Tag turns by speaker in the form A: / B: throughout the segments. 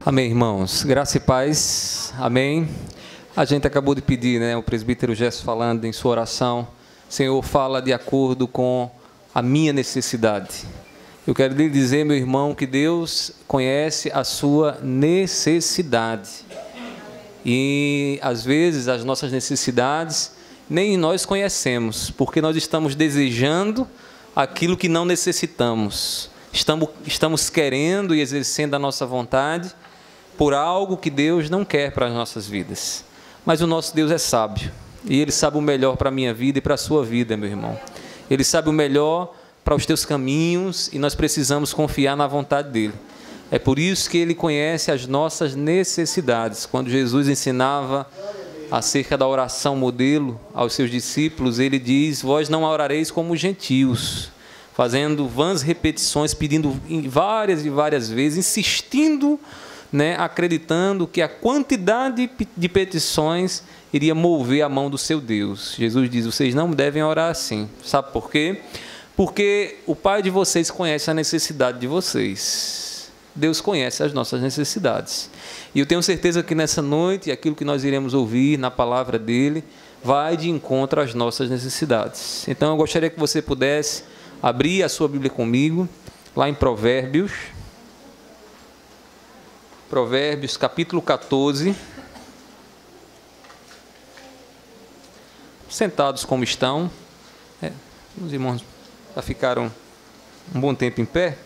A: Amém, irmãos. Graça e paz. Amém. A gente acabou de pedir, o presbítero Gerson falando em sua oração. Senhor, fala de acordo com a minha necessidade. Eu quero lhe dizer, meu irmão, que Deus conhece a sua necessidade. E, às vezes, as nossas necessidades nem nós conhecemos, porque nós estamos desejando aquilo que não necessitamos. Estamos querendo e exercendo a nossa vontade por algo que Deus não quer para as nossas vidas. Mas o nosso Deus é sábio, e Ele sabe o melhor para a minha vida e para a sua vida, meu irmão. Ele sabe o melhor para os teus caminhos, e nós precisamos confiar na vontade dEle. É por isso que Ele conhece as nossas necessidades. Quando Jesus ensinava acerca da oração modelo aos seus discípulos, Ele diz: vós não orareis como os gentios, fazendo vãs repetições, pedindo várias e várias vezes, insistindo, acreditando que a quantidade de petições iria mover a mão do seu Deus. Jesus diz: vocês não devem orar assim. Sabe por quê? Porque o Pai de vocês conhece a necessidade de vocês. Deus conhece as nossas necessidades. E eu tenho certeza que nessa noite, aquilo que nós iremos ouvir na palavra dEle, vai de encontro às nossas necessidades. Então eu gostaria que você pudesse abrir a sua Bíblia comigo, lá em Provérbios. Provérbios, capítulo 14. Sentados como estão. Os irmãos já ficaram um bom tempo em pé.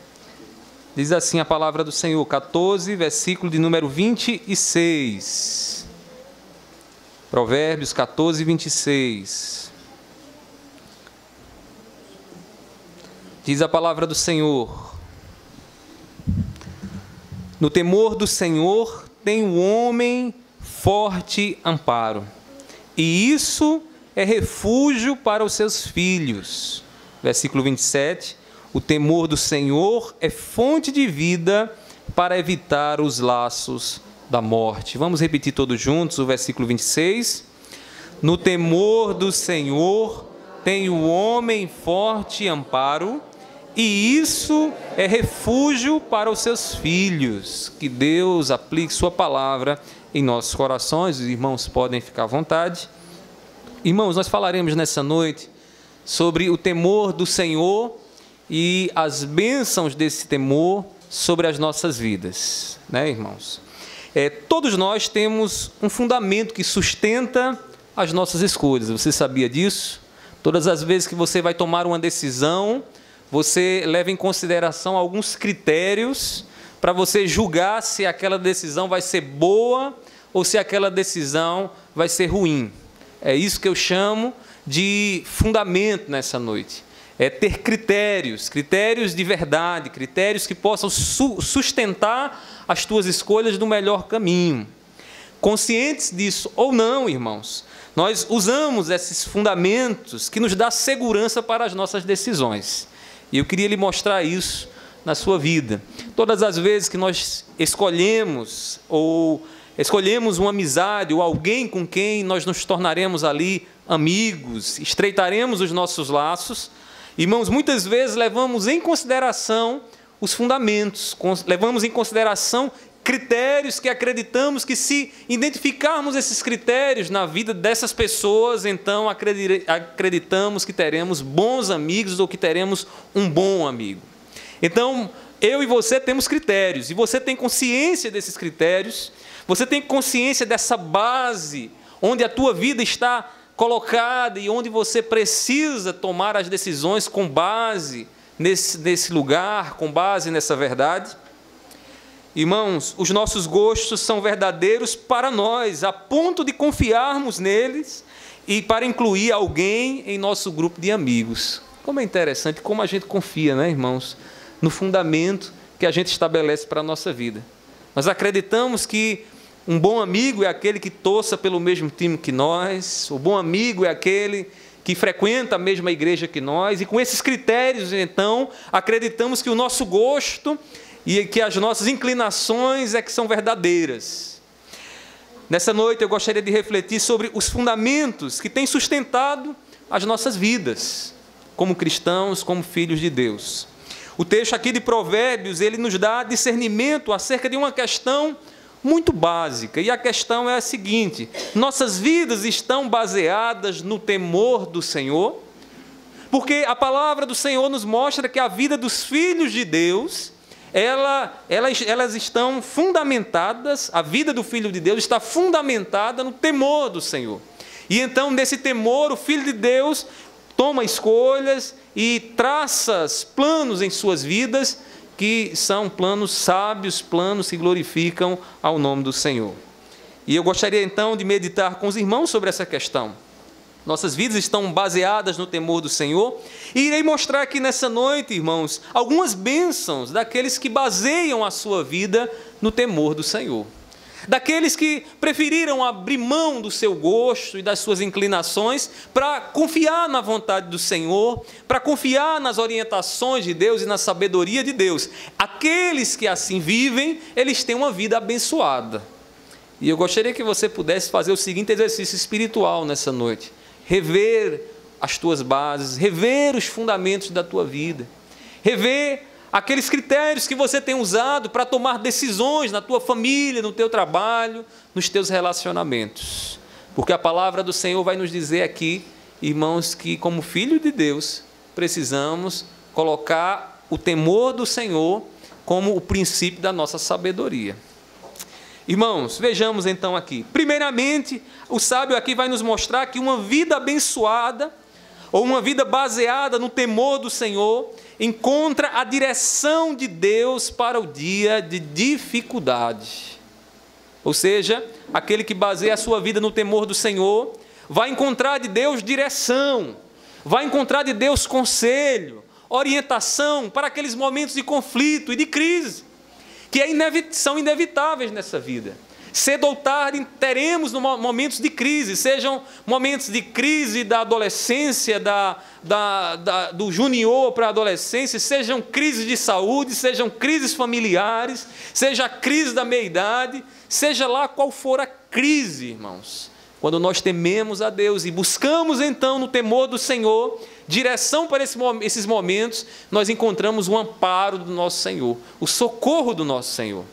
A: Diz assim a palavra do Senhor, 14, versículo de número 26. Provérbios 14, 26. Diz a palavra do Senhor: no temor do Senhor tem o homem forte amparo, e isso é refúgio para os seus filhos. Versículo 27, o temor do Senhor é fonte de vida para evitar os laços da morte. Vamos repetir todos juntos o versículo 26. No temor do Senhor tem o homem forte amparo, e isso é refúgio para os seus filhos. Que Deus aplique sua palavra em nossos corações. Os irmãos podem ficar à vontade. Irmãos, nós falaremos nessa noite sobre o temor do Senhor e as bênçãos desse temor sobre as nossas vidas, irmãos? Todos nós temos um fundamento que sustenta as nossas escolhas. Você sabia disso? Todas as vezes que você vai tomar uma decisão, você leva em consideração alguns critérios para você julgar se aquela decisão vai ser boa ou se aquela decisão vai ser ruim. É isso que eu chamo de fundamento nessa noite. É ter critérios de verdade, critérios que possam sustentar as tuas escolhas do melhor caminho. Conscientes disso ou não, irmãos, nós usamos esses fundamentos que nos dão segurança para as nossas decisões. E eu queria lhe mostrar isso na sua vida. Todas as vezes que nós escolhemos uma amizade ou alguém com quem nós nos tornaremos ali amigos, estreitaremos os nossos laços, irmãos, muitas vezes levamos em consideração os fundamentos, levamos em consideração critérios que acreditamos que, se identificarmos esses critérios na vida dessas pessoas, então acreditamos que teremos bons amigos ou que teremos um bom amigo. Então, eu e você temos critérios, e você tem consciência desses critérios, você tem consciência dessa base onde a tua vida está colocada e onde você precisa tomar as decisões com base nesse lugar, com base nessa verdade. Irmãos, os nossos gostos são verdadeiros para nós, a ponto de confiarmos neles e para incluir alguém em nosso grupo de amigos. Como é interessante, como a gente confia, irmãos, no fundamento que a gente estabelece para a nossa vida. Nós acreditamos que um bom amigo é aquele que torça pelo mesmo time que nós, o bom amigo é aquele que frequenta a mesma igreja que nós, e com esses critérios, então, acreditamos que o nosso gosto e que as nossas inclinações é que são verdadeiras. Nessa noite eu gostaria de refletir sobre os fundamentos que têm sustentado as nossas vidas, como cristãos, como filhos de Deus. O texto aqui de Provérbios, ele nos dá discernimento acerca de uma questão muito básica. E a questão é a seguinte: nossas vidas estão baseadas no temor do Senhor? Porque a palavra do Senhor nos mostra que a vida dos filhos de Deus, elas estão fundamentadas, a vida do Filho de Deus está fundamentada no temor do Senhor. E então, nesse temor, o Filho de Deus toma escolhas e traça planos em suas vidas, que são planos sábios, planos que glorificam ao nome do Senhor. E eu gostaria então de meditar com os irmãos sobre essa questão. Nossas vidas estão baseadas no temor do Senhor. E irei mostrar aqui nessa noite, irmãos, algumas bênçãos daqueles que baseiam a sua vida no temor do Senhor. Daqueles que preferiram abrir mão do seu gosto e das suas inclinações para confiar na vontade do Senhor, para confiar nas orientações de Deus e na sabedoria de Deus. Aqueles que assim vivem, eles têm uma vida abençoada. E eu gostaria que você pudesse fazer o seguinte exercício espiritual nessa noite: rever as tuas bases, rever os fundamentos da tua vida, rever aqueles critérios que você tem usado para tomar decisões na tua família, no teu trabalho, nos teus relacionamentos. Porque a palavra do Senhor vai nos dizer aqui, irmãos, que como filho de Deus, precisamos colocar o temor do Senhor como o princípio da nossa sabedoria. Irmãos, vejamos então aqui. Primeiramente, o sábio aqui vai nos mostrar que uma vida abençoada, ou uma vida baseada no temor do Senhor, encontra a direção de Deus para o dia de dificuldade. Ou seja, aquele que baseia a sua vida no temor do Senhor, vai encontrar de Deus direção, vai encontrar de Deus conselho, orientação para aqueles momentos de conflito e de crise, que são inevitáveis nessa vida. Cedo ou tarde teremos momentos de crise, sejam momentos de crise da adolescência, do junior para a adolescência, sejam crises de saúde, sejam crises familiares, seja a crise da meia-idade, seja lá qual for a crise, irmãos. Quando nós tememos a Deus e buscamos então no temor do Senhor direção para esses momentos, nós encontramos o amparo do nosso Senhor, o socorro do nosso Senhor.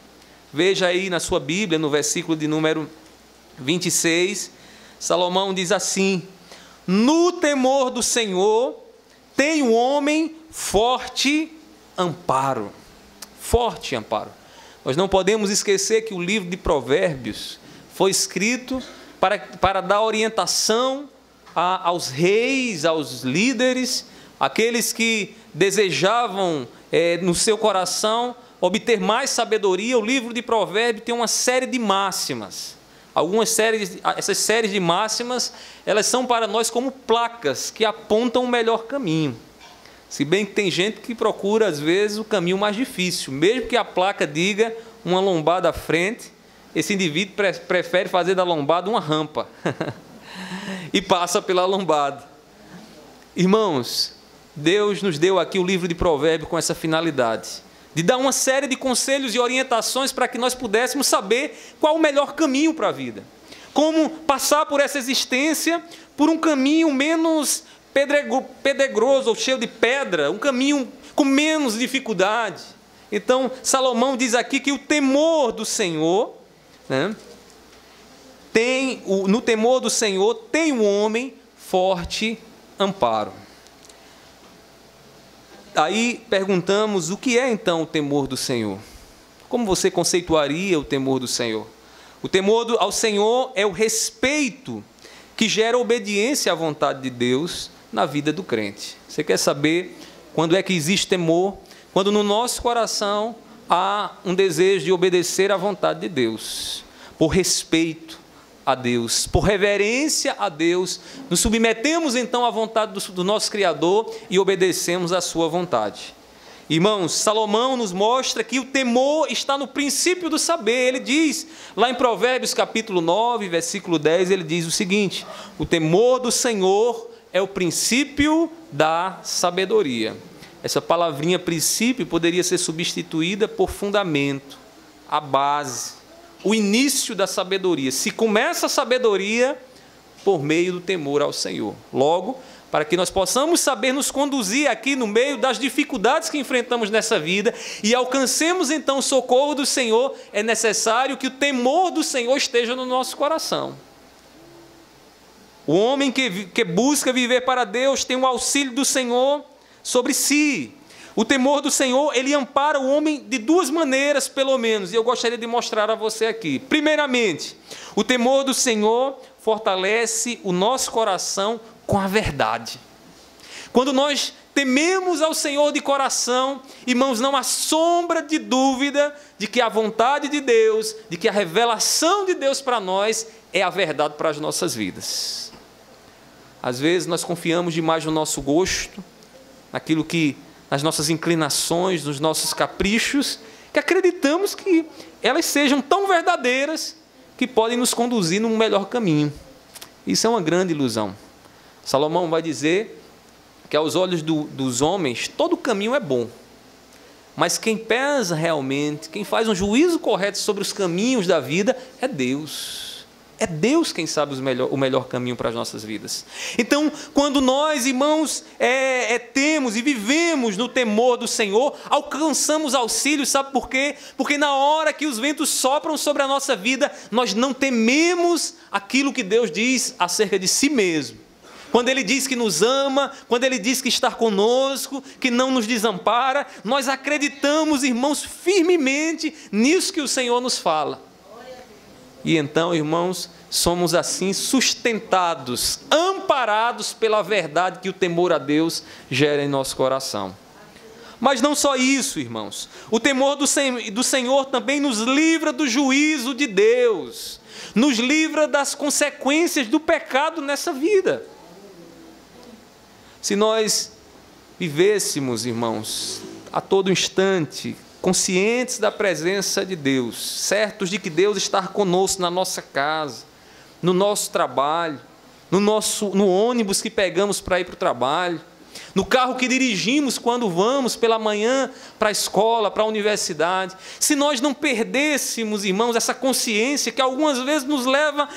A: Veja aí na sua Bíblia, no versículo de número 26, Salomão diz assim: no temor do Senhor tem o homem forte amparo. Forte amparo. Nós não podemos esquecer que o livro de Provérbios foi escrito para dar orientação aos reis, aos líderes, aqueles que desejavam no seu coração obter mais sabedoria. O livro de Provérbios tem uma série de máximas. Essas séries de máximas, elas são para nós como placas que apontam o melhor caminho. Se bem que tem gente que procura, às vezes, o caminho mais difícil. Mesmo que a placa diga uma lombada à frente, esse indivíduo prefere fazer da lombada uma rampa. E passa pela lombada. Irmãos, Deus nos deu aqui o livro de Provérbios com essa finalidade, de dar uma série de conselhos e orientações para que nós pudéssemos saber qual o melhor caminho para a vida. Como passar por essa existência por um caminho menos pedregoso ou cheio de pedra, um caminho com menos dificuldade. Então, Salomão diz aqui que o temor do Senhor, né, no temor do Senhor tem um homem forte amparo. Aí perguntamos, o que é então o temor do Senhor? Como você conceituaria o temor do Senhor? O temor ao Senhor é o respeito que gera obediência à vontade de Deus na vida do crente. Você quer saber quando é que existe temor? Quando no nosso coração há um desejo de obedecer à vontade de Deus, por respeito a Deus, por reverência a Deus, nos submetemos então à vontade do nosso Criador e obedecemos à sua vontade. Irmãos, Salomão nos mostra que o temor está no princípio do saber. Ele diz, lá em Provérbios capítulo 9, versículo 10, ele diz o seguinte: o temor do Senhor é o princípio da sabedoria. Essa palavrinha princípio poderia ser substituída por fundamento, a base, o início da sabedoria. Se começa a sabedoria por meio do temor ao Senhor. Logo, para que nós possamos saber nos conduzir aqui no meio das dificuldades que enfrentamos nessa vida e alcancemos então o socorro do Senhor, é necessário que o temor do Senhor esteja no nosso coração. O homem que busca viver para Deus tem o auxílio do Senhor sobre si. O temor do Senhor, ele ampara o homem de duas maneiras, pelo menos, e eu gostaria de mostrar a você aqui. Primeiramente, o temor do Senhor fortalece o nosso coração com a verdade. Quando nós tememos ao Senhor de coração, irmãos, não há sombra de dúvida de que a vontade de Deus, de que a revelação de Deus para nós é a verdade para as nossas vidas. Às vezes nós confiamos demais no nosso gosto, naquilo que, nas nossas inclinações, nos nossos caprichos, que acreditamos que elas sejam tão verdadeiras que podem nos conduzir num melhor caminho. Isso é uma grande ilusão. Salomão vai dizer que aos olhos dos homens todo caminho é bom, mas quem pesa realmente, quem faz um juízo correto sobre os caminhos da vida é Deus. É Deus quem sabe o melhor caminho para as nossas vidas. Então, quando nós, irmãos, temos e vivemos no temor do Senhor, alcançamos auxílio, sabe por quê? Porque na hora que os ventos sopram sobre a nossa vida, nós não tememos aquilo que Deus diz acerca de si mesmo. Quando Ele diz que nos ama, quando Ele diz que está conosco, que não nos desampara, nós acreditamos, irmãos, firmemente nisso que o Senhor nos fala. E então, irmãos, somos assim sustentados, amparados pela verdade que o temor a Deus gera em nosso coração. Mas não só isso, irmãos. O temor do Senhor também nos livra do juízo de Deus, nos livra das consequências do pecado nessa vida. Se nós vivêssemos, irmãos, a todo instante, conscientes da presença de Deus, certos de que Deus está conosco na nossa casa, no nosso trabalho, no ônibus que pegamos para ir para o trabalho, no carro que dirigimos quando vamos pela manhã para a escola, para a universidade, se nós não perdêssemos, irmãos, essa consciência que algumas vezes nos leva,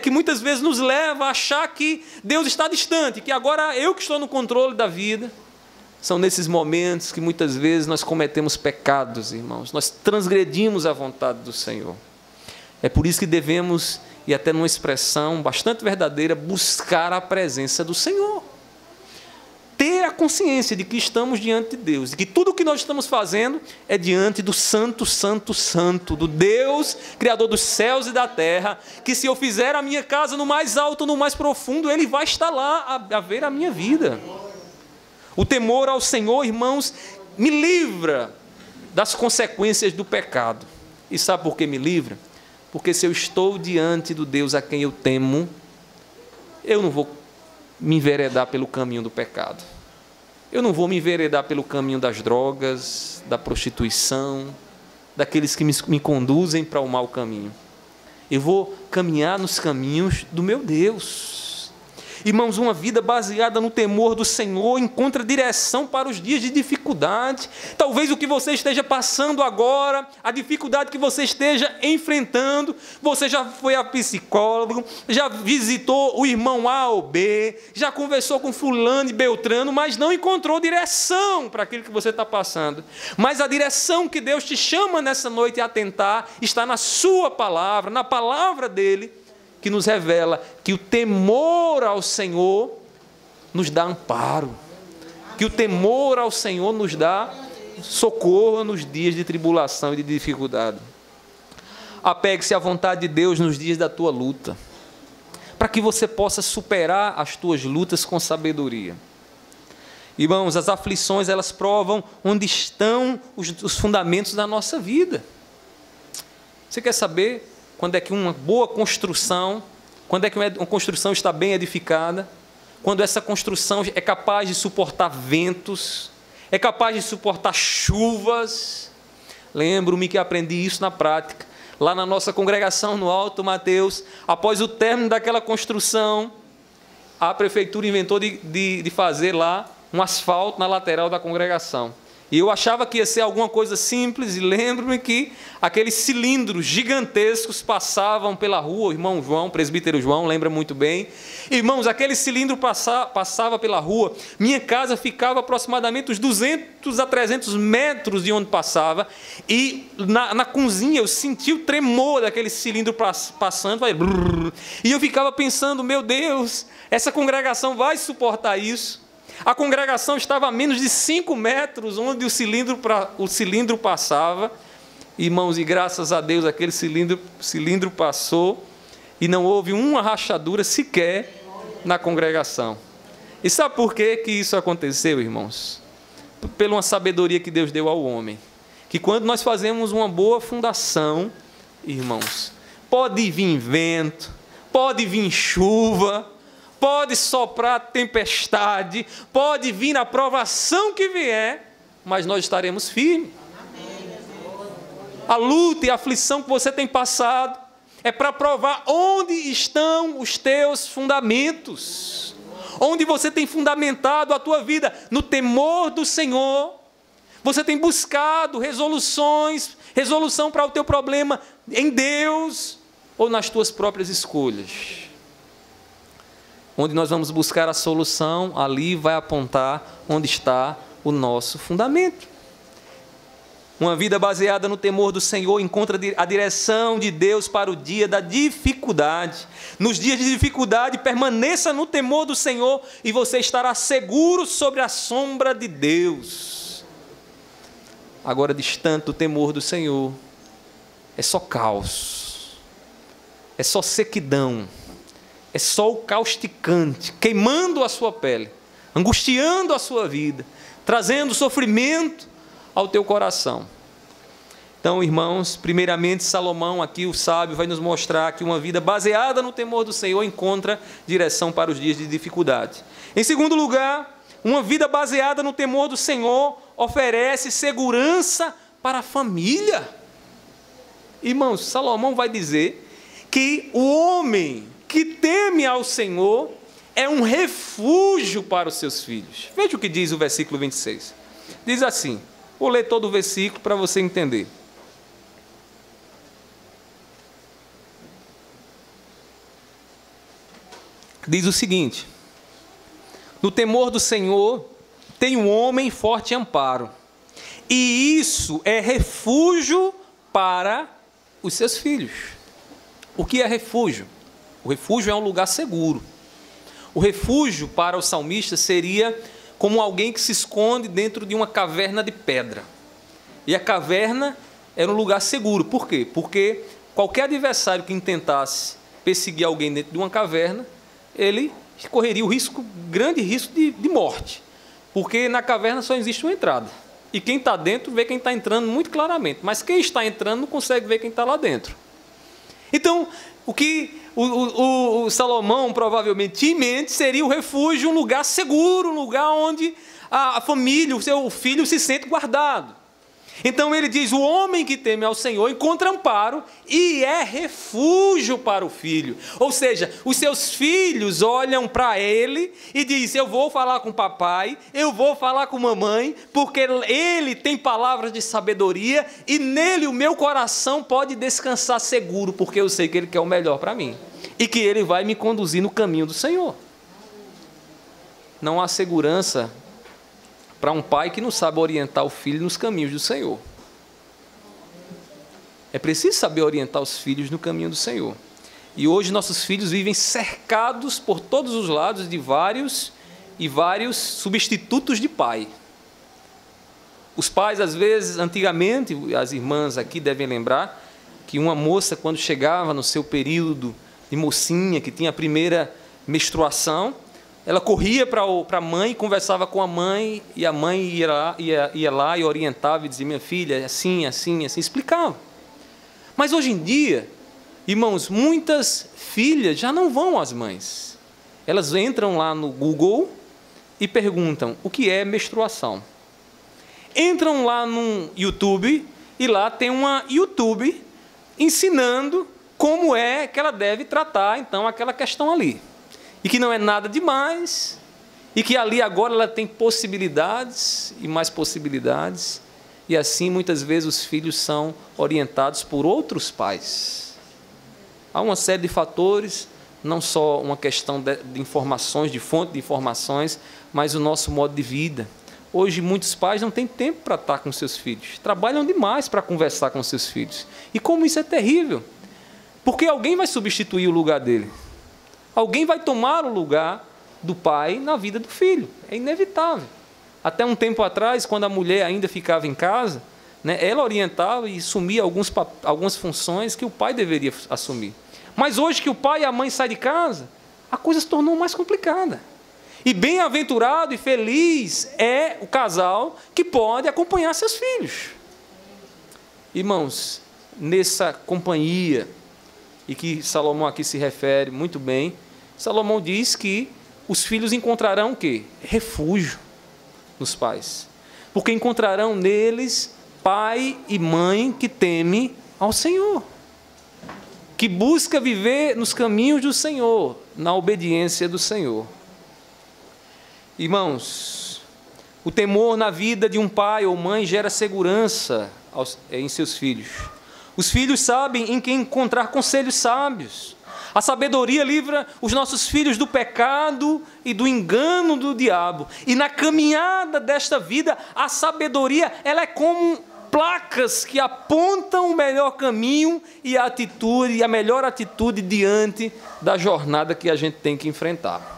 A: que muitas vezes nos leva a achar que Deus está distante, que agora eu que estou no controle da vida. São nesses momentos que muitas vezes nós cometemos pecados, irmãos. Nós transgredimos a vontade do Senhor. É por isso que devemos, e até numa expressão bastante verdadeira, buscar a presença do Senhor. Ter a consciência de que estamos diante de Deus, de que tudo o que nós estamos fazendo é diante do Santo, Santo, Santo, do Deus, Criador dos céus e da terra, que se eu fizer a minha casa no mais alto, no mais profundo, Ele vai estar lá a ver a minha vida. O temor ao Senhor, irmãos, me livra das consequências do pecado. E sabe por que me livra? Porque se eu estou diante do Deus a quem eu temo, eu não vou me enveredar pelo caminho do pecado. Eu não vou me enveredar pelo caminho das drogas, da prostituição, daqueles que me conduzem para o mau caminho. Eu vou caminhar nos caminhos do meu Deus. Irmãos, uma vida baseada no temor do Senhor encontra direção para os dias de dificuldade. Talvez o que você esteja passando agora, a dificuldade que você esteja enfrentando, você já foi a psicólogo, já visitou o irmão A ou B, já conversou com fulano e beltrano, mas não encontrou direção para aquilo que você está passando. Mas a direção que Deus te chama nessa noite a atentar está na sua palavra, na palavra dEle, que nos revela que o temor ao Senhor nos dá amparo, que o temor ao Senhor nos dá socorro nos dias de tribulação e de dificuldade. Apegue-se à vontade de Deus nos dias da tua luta, para que você possa superar as tuas lutas com sabedoria. Irmãos, as aflições, elas provam onde estão os fundamentos da nossa vida. Você quer saber quando é que uma boa construção, quando é que uma construção está bem edificada, quando essa construção é capaz de suportar ventos, é capaz de suportar chuvas? Lembro-me que aprendi isso na prática, lá na nossa congregação no Alto Mateus. Após o término daquela construção, a prefeitura inventou de fazer lá um asfalto na lateral da congregação. E eu achava que ia ser alguma coisa simples, e lembro-me que aqueles cilindros gigantescos passavam pela rua, o irmão João, o presbítero João, lembra muito bem. Irmãos, aquele cilindro passava pela rua, minha casa ficava aproximadamente uns 200 a 300 metros de onde passava, e na cozinha eu senti o tremor daquele cilindro passando, e eu ficava pensando, meu Deus, essa congregação vai suportar isso? A congregação estava a menos de 5 metros onde o cilindro passava. Irmãos, e graças a Deus aquele cilindro passou e não houve uma rachadura sequer na congregação. E sabe por que isso aconteceu, irmãos? Pela uma sabedoria que Deus deu ao homem. Que quando nós fazemos uma boa fundação, irmãos, pode vir vento, pode vir chuva, pode soprar tempestade, pode vir a provação que vier, mas nós estaremos firmes. A luta e a aflição que você tem passado é para provar onde estão os teus fundamentos, onde você tem fundamentado a tua vida, no temor do Senhor. Você tem buscado resolução para o teu problema em Deus ou nas tuas próprias escolhas. Onde nós vamos buscar a solução, ali vai apontar onde está o nosso fundamento. Uma vida baseada no temor do Senhor encontra a direção de Deus para o dia da dificuldade. Nos dias de dificuldade, permaneça no temor do Senhor e você estará seguro sobre a sombra de Deus. Agora, distante do temor do Senhor, é só caos, é só sequidão. É só o causticante, queimando a sua pele, angustiando a sua vida, trazendo sofrimento ao teu coração. Então, irmãos, primeiramente Salomão, aqui o sábio, vai nos mostrar que uma vida baseada no temor do Senhor encontra direção para os dias de dificuldade. Em segundo lugar, uma vida baseada no temor do Senhor oferece segurança para a família. Irmãos, Salomão vai dizer que o homem que teme ao Senhor é um refúgio para os seus filhos. Veja o que diz o versículo 26. Diz assim, vou ler todo o versículo para você entender. Diz o seguinte: no temor do Senhor tem um homem forte amparo, e isso é refúgio para os seus filhos. O que é refúgio? O refúgio é um lugar seguro. O refúgio para o salmista seria como alguém que se esconde dentro de uma caverna de pedra. E a caverna era um lugar seguro. Por quê? Porque qualquer adversário que intentasse perseguir alguém dentro de uma caverna, ele correria grande risco de morte. Porque na caverna só existe uma entrada. E quem está dentro vê quem está entrando muito claramente. Mas quem está entrando não consegue ver quem está lá dentro. Então, o que o Salomão provavelmente tinha em mente seria o refúgio, um lugar seguro, um lugar onde a família, o seu filho se sente guardado. Então ele diz, o homem que teme ao Senhor encontra amparo e é refúgio para o filho. Ou seja, os seus filhos olham para ele e dizem, eu vou falar com o papai, eu vou falar com a mamãe, porque ele tem palavras de sabedoria e nele o meu coração pode descansar seguro, porque eu sei que ele quer o melhor para mim. E que ele vai me conduzir no caminho do Senhor. Não há segurança para um pai que não sabe orientar o filho nos caminhos do Senhor. É preciso saber orientar os filhos no caminho do Senhor. E hoje nossos filhos vivem cercados por todos os lados de vários substitutos de pai. Os pais, às vezes, antigamente, as irmãs aqui devem lembrar, que uma moça, quando chegava no seu período de mocinha, que tinha a primeira menstruação, ela corria para a mãe, conversava com a mãe, e a mãe ia lá e orientava e dizia, minha filha, é assim, assim, assim, explicava. Mas hoje em dia, irmãos, muitas filhas já não vão às mães. Elas entram lá no Google e perguntam, o que é menstruação? Entram lá no YouTube e lá tem uma YouTube ensinando como é que ela deve tratar, então, aquela questão ali. E que não é nada demais, e que ali agora ela tem possibilidades e mais possibilidades, e assim muitas vezes os filhos são orientados por outros pais. Há uma série de fatores, não só uma questão de informações, de fonte de informações, mas o nosso modo de vida. Hoje muitos pais não têm tempo para estar com seus filhos, trabalham demais para conversar com seus filhos. E como isso é terrível, porque alguém vai substituir o lugar dele. Alguém vai tomar o lugar do pai na vida do filho. É inevitável. Até um tempo atrás, quando a mulher ainda ficava em casa, né, ela orientava e assumia algumas funções que o pai deveria assumir. Mas hoje que o pai e a mãe saem de casa, a coisa se tornou mais complicada. E bem-aventurado e feliz é o casal que pode acompanhar seus filhos. Irmãos, nessa companhia, e que Salomão aqui se refere muito bem, Salomão diz que os filhos encontrarão o quê? Refúgio nos pais. Porque encontrarão neles pai e mãe que teme ao Senhor, que busca viver nos caminhos do Senhor, na obediência do Senhor. Irmãos, o temor na vida de um pai ou mãe gera segurança em seus filhos. Os filhos sabem em quem encontrar conselhos sábios. A sabedoria livra os nossos filhos do pecado e do engano do diabo. E na caminhada desta vida, a sabedoria ela é como placas que apontam o melhor caminho e a melhor atitude diante da jornada que a gente tem que enfrentar.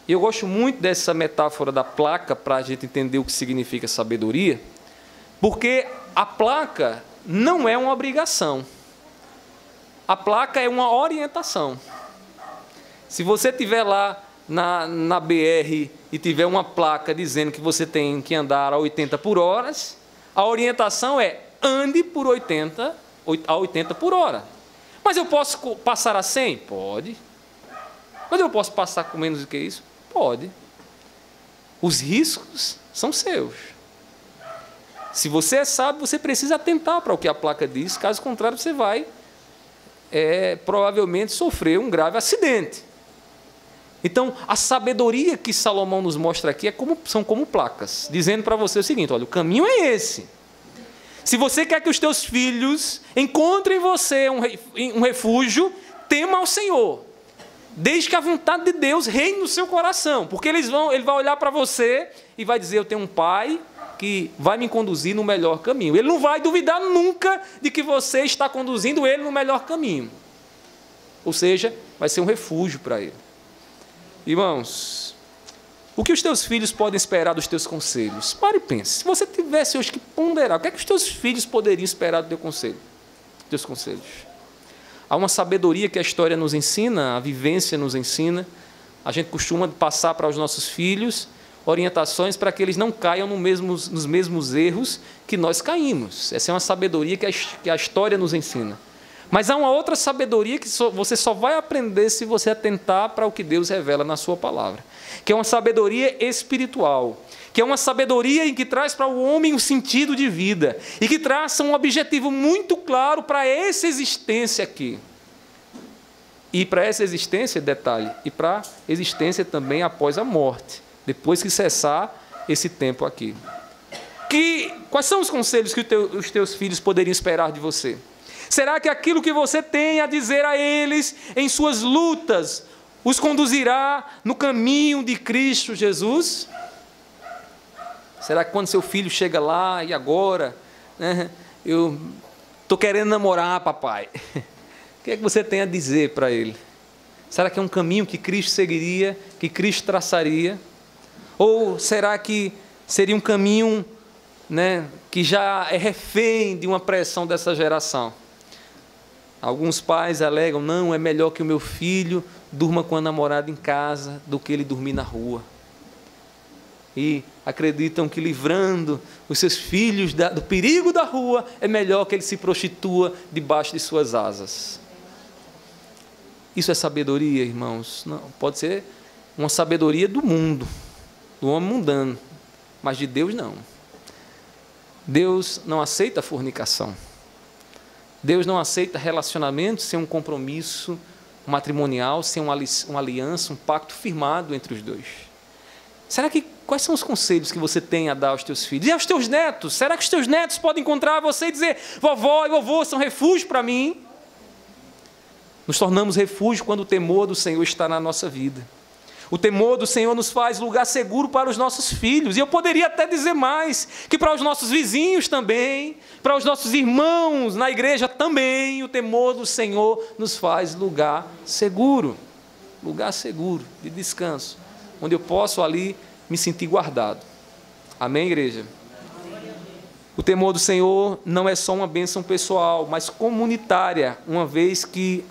A: E eu gosto muito dessa metáfora da placa para a gente entender o que significa sabedoria, porque a placa não é uma obrigação. A placa é uma orientação. Se você estiver lá na BR e tiver uma placa dizendo que você tem que andar a 80 por hora, a orientação é ande por 80 por hora. Mas eu posso passar a 100? Pode. Mas eu posso passar com menos do que isso? Pode. Os riscos são seus. Se você é sábio, você precisa atentar para o que a placa diz, caso contrário você vai provavelmente sofrer um grave acidente. Então, a sabedoria que Salomão nos mostra aqui são como placas, dizendo para você o seguinte: olha, o caminho é esse. Se você quer que os teus filhos encontrem em você um refúgio, tema ao Senhor. Desde que a vontade de Deus reine no seu coração, porque ele vai olhar para você e vai dizer: eu tenho um pai que vai me conduzir no melhor caminho. Ele não vai duvidar nunca de que você está conduzindo ele no melhor caminho. Ou seja, vai ser um refúgio para ele. Irmãos, o que os teus filhos podem esperar dos teus conselhos? Pare e pense. Se você tivesse hoje que ponderar, o que é que os teus filhos poderiam esperar do teu conselho? Dos teus conselhos? Há uma sabedoria que a história nos ensina, a vivência nos ensina. A gente costuma passar para os nossos filhos orientações para que eles não caiam nos mesmos erros que nós caímos. Essa é uma sabedoria que a história nos ensina. Mas há uma outra sabedoria que você só vai aprender se você atentar para o que Deus revela na sua palavra, que é uma sabedoria espiritual, que é uma sabedoria em que traz para o homem um sentido de vida e que traça um objetivo muito claro para essa existência aqui. E para essa existência, detalhe, e para a existência também após a morte, depois que cessar esse tempo aqui. Quais são os conselhos que os teus filhos poderiam esperar de você? Será que aquilo que você tem a dizer a eles em suas lutas os conduzirá no caminho de Cristo Jesus? Será que quando seu filho chega lá, e agora, né, eu estou querendo namorar, papai, o que é que você tem a dizer para ele? Será que é um caminho que Cristo seguiria, que Cristo traçaria? Ou será que seria um caminho, né, que já é refém de uma pressão dessa geração? Alguns pais alegam: não, é melhor que o meu filho durma com a namorada em casa do que ele dormir na rua. E acreditam que livrando os seus filhos do perigo da rua, é melhor que ele se prostitua debaixo de suas asas. Isso é sabedoria, irmãos? Não, pode ser uma sabedoria do mundo, do homem mundano, mas de Deus não. Deus não aceita fornicação. Deus não aceita relacionamento sem um compromisso matrimonial sem uma aliança, um pacto firmado entre os dois? Quais são os conselhos que você tem a dar aos teus filhos? E aos teus netos? Será que os teus netos podem encontrar você e dizer: vovó e vovô são refúgio para mim? Nos tornamos refúgio quando o temor do Senhor está na nossa vida. O temor do Senhor nos faz lugar seguro para os nossos filhos. E eu poderia até dizer mais, que para os nossos vizinhos também, para os nossos irmãos na igreja também, o temor do Senhor nos faz lugar seguro de descanso, onde eu posso ali me sentir guardado. Amém, igreja? O temor do Senhor não é só uma bênção pessoal, mas comunitária, uma vez que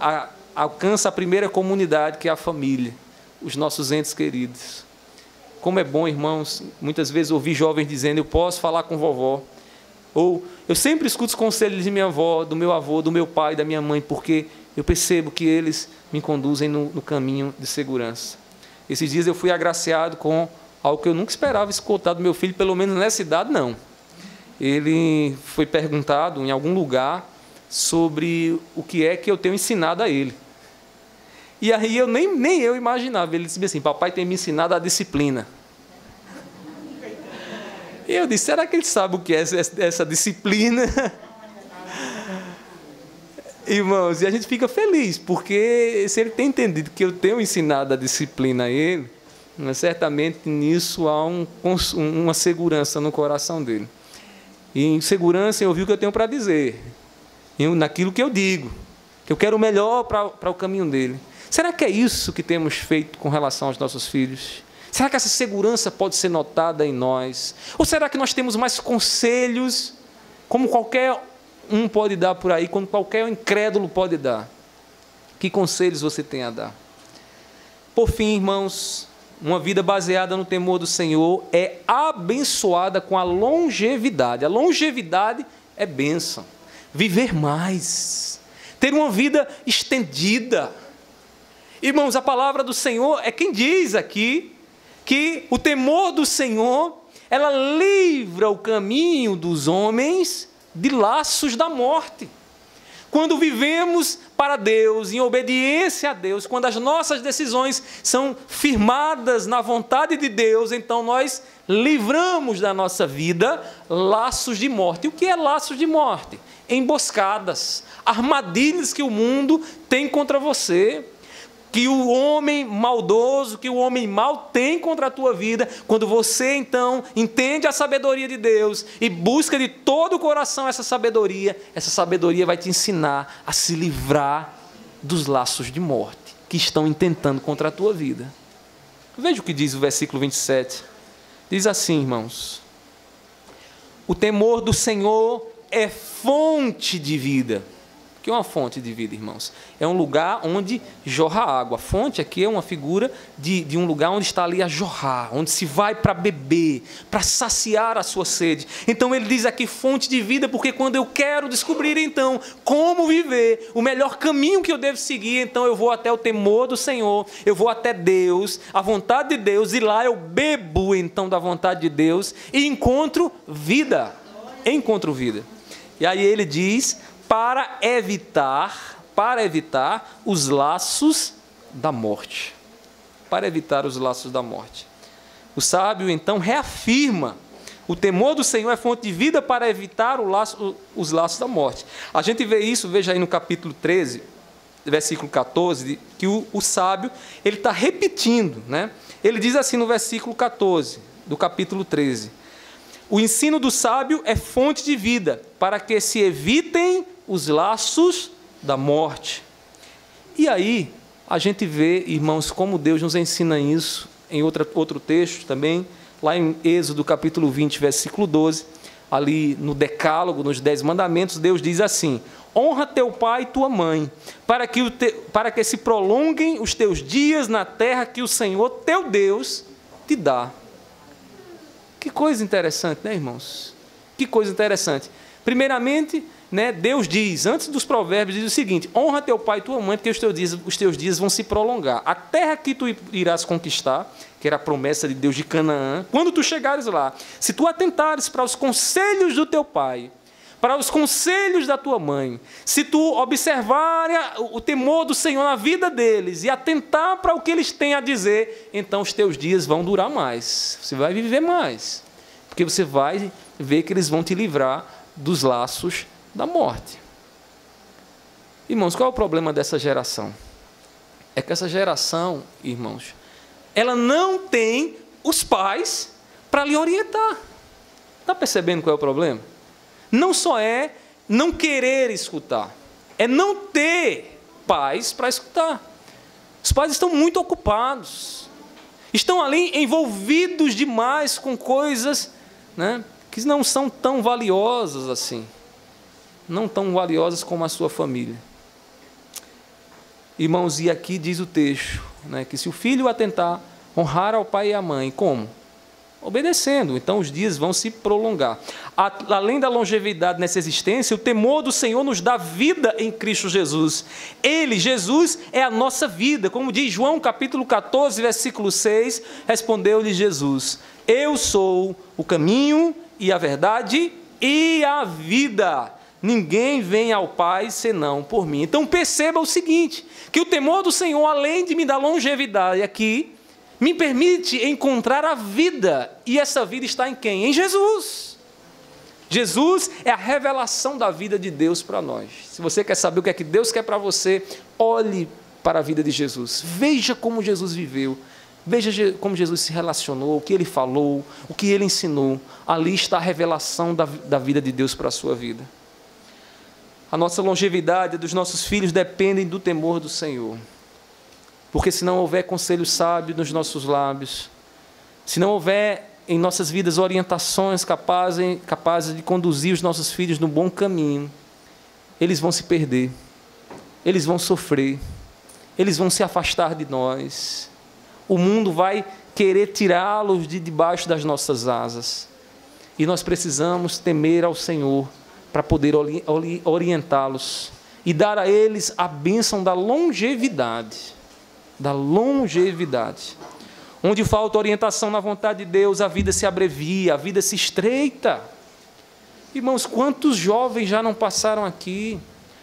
A: alcança a primeira comunidade, que é a família, os nossos entes queridos. Como é bom, irmãos, muitas vezes ouvir jovens dizendo: eu posso falar com vovó. Ou eu sempre escuto os conselhos de minha avó, do meu avô, do meu pai, da minha mãe, porque eu percebo que eles me conduzem no caminho de segurança. Esses dias eu fui agraciado com algo que eu nunca esperava escutar do meu filho, pelo menos nessa idade não. Ele foi perguntado em algum lugar sobre o que é que eu tenho ensinado a ele. E aí nem eu imaginava. Ele disse assim: papai tem me ensinado a disciplina. E eu disse: será que ele sabe o que é essa disciplina? Irmãos, e a gente fica feliz, porque se ele tem entendido que eu tenho ensinado a disciplina a ele, certamente nisso há uma segurança no coração dele. E em segurança em ouvir o que eu tenho para dizer, naquilo que eu digo, que eu quero o melhor para o caminho dele. Será que é isso que temos feito com relação aos nossos filhos? Será que essa segurança pode ser notada em nós? Ou será que nós temos mais conselhos, como qualquer um pode dar por aí, como qualquer incrédulo pode dar? Que conselhos você tem a dar? Por fim, irmãos, uma vida baseada no temor do Senhor é abençoada com a longevidade. A longevidade é bênção. Viver mais. Ter uma vida estendida. Irmãos, a palavra do Senhor é quem diz aqui que o temor do Senhor, ela livra o caminho dos homens de laços da morte. Quando vivemos para Deus, em obediência a Deus, quando as nossas decisões são firmadas na vontade de Deus, então nós livramos da nossa vida laços de morte. E o que é laços de morte? Emboscadas, armadilhas que o mundo tem contra você, que o homem maldoso, que o homem mau tem contra a tua vida. Quando você então entende a sabedoria de Deus e busca de todo o coração essa sabedoria vai te ensinar a se livrar dos laços de morte que estão intentando contra a tua vida. Veja o que diz o versículo 27. Diz assim, irmãos: o temor do Senhor é fonte de vida. O que é uma fonte de vida, irmãos? É um lugar onde jorra água. A fonte aqui é uma figura de um lugar onde está ali a jorrar, onde se vai para beber, para saciar a sua sede. Então ele diz aqui fonte de vida, porque quando eu quero descobrir então como viver, o melhor caminho que eu devo seguir, então eu vou até o temor do Senhor, eu vou até Deus, a vontade de Deus, e lá eu bebo então da vontade de Deus e encontro vida. Encontro vida. E aí ele diz: para evitar os laços da morte. Para evitar os laços da morte. O sábio, então, reafirma: o temor do Senhor é fonte de vida para evitar os laços da morte. A gente vê isso, veja aí no capítulo 13, versículo 14, que o sábio ele está repetindo, né? Ele diz assim no versículo 14 do capítulo 13: o ensino do sábio é fonte de vida, para que se evitem os laços da morte. E aí, a gente vê, irmãos, como Deus nos ensina isso, em outro texto também, lá em Êxodo capítulo 20, versículo 12, ali no Decálogo, nos 10 mandamentos, Deus diz assim: honra teu pai e tua mãe, para que se prolonguem os teus dias na terra que o Senhor teu Deus te dá. Que coisa interessante, né, irmãos? Que coisa interessante. Primeiramente, né, Deus diz, antes dos provérbios, diz o seguinte: honra teu pai e tua mãe, porque os teus dias vão se prolongar. A terra que tu irás conquistar, que era a promessa de Deus de Canaã, quando tu chegares lá, se tu atentares para os conselhos do teu pai, para os conselhos da tua mãe, se tu observar o temor do Senhor na vida deles e atentar para o que eles têm a dizer, então os teus dias vão durar mais, você vai viver mais, porque você vai ver que eles vão te livrar dos laços da morte. Irmãos, qual é o problema dessa geração? É que essa geração, irmãos, ela não tem os pais para lhe orientar. Está percebendo qual é o problema? Não só é não querer escutar, é não ter pais para escutar. Os pais estão muito ocupados, estão ali envolvidos demais com coisas, né, que não são tão valiosas assim, não tão valiosas como a sua família. Irmãos, e aqui diz o texto, né, que se o filho atentar, honrar ao pai e à mãe, como? Obedecendo, então os dias vão se prolongar. Além da longevidade nessa existência, o temor do Senhor nos dá vida em Cristo Jesus. Ele, Jesus, é a nossa vida. Como diz João capítulo 14, versículo 6, respondeu-lhe Jesus: eu sou o caminho e a verdade e a vida. Ninguém vem ao Pai senão por mim. Então perceba o seguinte, que o temor do Senhor, além de me dar longevidade aqui, me permite encontrar a vida. E essa vida está em quem? Em Jesus. Jesus é a revelação da vida de Deus para nós. Se você quer saber o que é que Deus quer para você, olhe para a vida de Jesus. Veja como Jesus viveu. Veja como Jesus se relacionou, o que Ele falou, o que Ele ensinou. Ali está a revelação da vida de Deus para a sua vida. A nossa longevidade dos nossos filhos dependem do temor do Senhor. Porque se não houver conselho sábio nos nossos lábios, se não houver em nossas vidas orientações capazes de conduzir os nossos filhos no bom caminho, eles vão se perder, eles vão sofrer, eles vão se afastar de nós. O mundo vai querer tirá-los de debaixo das nossas asas. E nós precisamos temer ao Senhor para poder orientá-los e dar a eles a bênção da longevidade. Da longevidade. Onde falta orientação na vontade de Deus, a vida se abrevia, a vida se estreita. Irmãos, quantos jovens já não passaram aqui?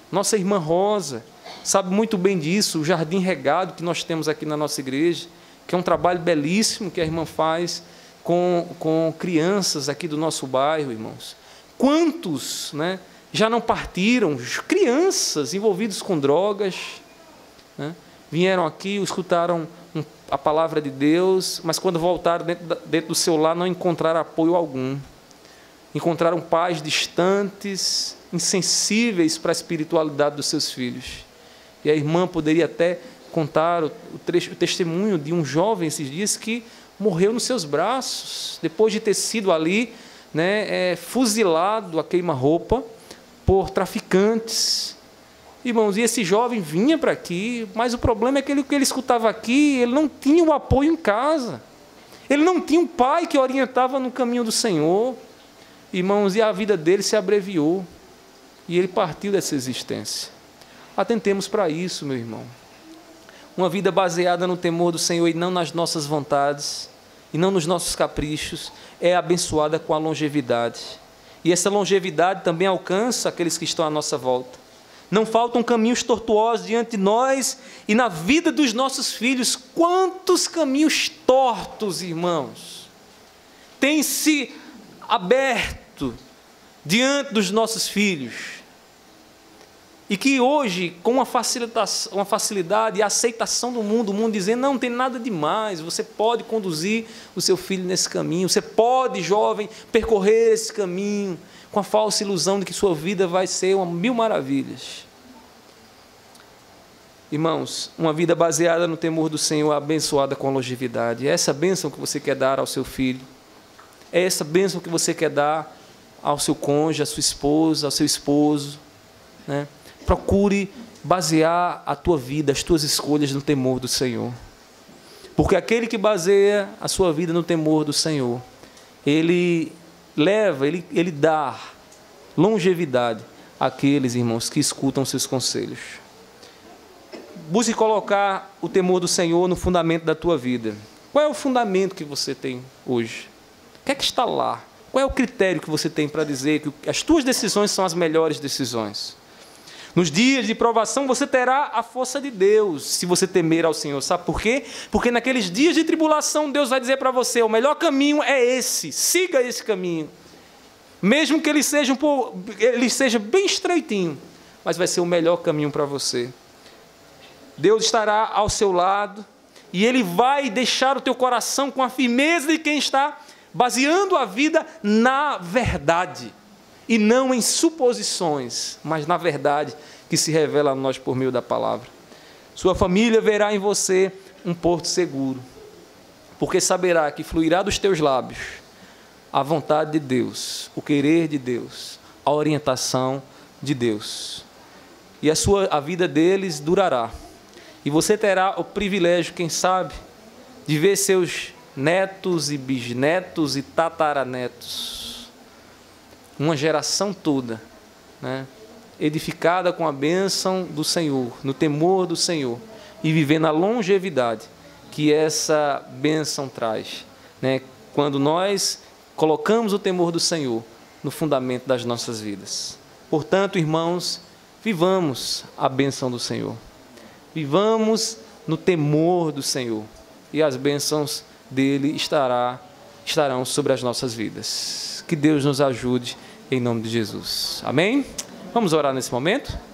A: Nossa irmã Rosa sabe muito bem disso, o jardim regado que nós temos aqui na nossa igreja, que é um trabalho belíssimo que a irmã faz com crianças aqui do nosso bairro, irmãos. Quantos, né, já não partiram, crianças envolvidas com drogas, né, vieram aqui, escutaram a palavra de Deus, mas quando voltaram dentro do seu lar não encontraram apoio algum. Encontraram pais distantes, insensíveis para a espiritualidade dos seus filhos. E a irmã poderia até contar o testemunho de um jovem esses dias que morreu nos seus braços, depois de ter sido ali, né, fuzilado a queima-roupa por traficantes. Irmãos, e esse jovem vinha para aqui, mas o problema é que o que ele escutava aqui, ele não tinha o apoio em casa. Ele não tinha um pai que orientava no caminho do Senhor. Irmãos, e a vida dele se abreviou. E ele partiu dessa existência. Atentemos para isso, meu irmão. Uma vida baseada no temor do Senhor e não nas nossas vontades, e não nos nossos caprichos, é abençoada com a longevidade. E essa longevidade também alcança aqueles que estão à nossa volta. Não faltam caminhos tortuosos diante de nós e na vida dos nossos filhos. Quantos caminhos tortos, irmãos, têm se aberto diante dos nossos filhos. E que hoje, com uma facilidade e a aceitação do mundo, o mundo dizendo, não tem nada demais, você pode conduzir o seu filho nesse caminho, você pode, jovem, percorrer esse caminho, com a falsa ilusão de que sua vida vai ser uma mil maravilhas. Irmãos, uma vida baseada no temor do Senhor, abençoada com a longevidade. É essa bênção que você quer dar ao seu filho. É essa bênção que você quer dar ao seu cônjuge, à sua esposa, ao seu esposo, né? Procure basear a tua vida, as tuas escolhas no temor do Senhor. Porque aquele que baseia a sua vida no temor do Senhor, ele dá longevidade àqueles, irmãos, que escutam seus conselhos. Busque colocar o temor do Senhor no fundamento da tua vida. Qual é o fundamento que você tem hoje? O que é que está lá? Qual é o critério que você tem para dizer que as tuas decisões são as melhores decisões? Nos dias de provação você terá a força de Deus, se você temer ao Senhor. Sabe por quê? Porque naqueles dias de tribulação Deus vai dizer para você, o melhor caminho é esse, siga esse caminho. Mesmo que ele seja bem estreitinho, mas vai ser o melhor caminho para você. Deus estará ao seu lado e Ele vai deixar o teu coração com a firmeza de quem está baseando a vida na verdade. E não em suposições, mas na verdade que se revela a nós por meio da palavra. Sua família verá em você um porto seguro, porque saberá que fluirá dos teus lábios a vontade de Deus, o querer de Deus, a orientação de Deus. E a vida deles durará. E você terá o privilégio, quem sabe, de ver seus netos e bisnetos e tataranetos, uma geração toda, né, edificada com a bênção do Senhor, no temor do Senhor, e vivendo a longevidade que essa bênção traz, né, quando nós colocamos o temor do Senhor no fundamento das nossas vidas. Portanto, irmãos, vivamos a bênção do Senhor, vivamos no temor do Senhor, e as bênçãos dele estarão sobre as nossas vidas. Que Deus nos ajude em nome de Jesus. Amém? Vamos orar nesse momento?